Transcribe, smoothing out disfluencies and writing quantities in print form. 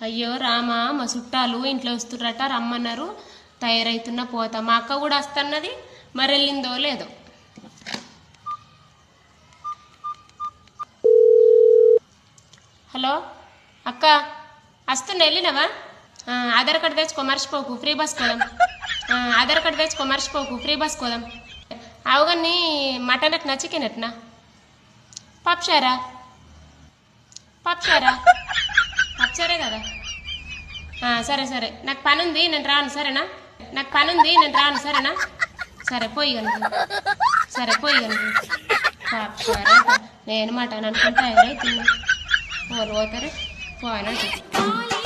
అయ్యో రామా, మా చుట్టాలు ఇంట్లో వస్తుర్రట, రమ్మన్నారు. తయారైతున్నా పోతా. మా అక్క కూడా వస్తున్నది, మరి వెళ్ళిందో లేదో. హలో అక్క, వస్తున్నా, వెళ్ళినవా? ఆధార్ కార్డు తెచ్చుకో, మర్చిపోకు, ఫ్రీ బస్ కోదాం. ఆధార్ కార్డు తెచ్చుకో, మర్చిపోకు, ఫ్రీ బస్ కోదాం. అవగాని మటన్కి నచ్చికినట్నా? పప్చారా పప్చారా పప్చారే కదా. సరే సరే, నాకు పని ఉంది, నేను రాను, సరేనా? నాకు పని ఉంది, నేను రాను, సరేనా? సరే పోయి కనుక, సరే పోయి కనుక. పప్చారా, నేను మటన్ అనుకుంటా, ఎవరైతున్నా వాళ్ళు పోతారు పోయినట్టు.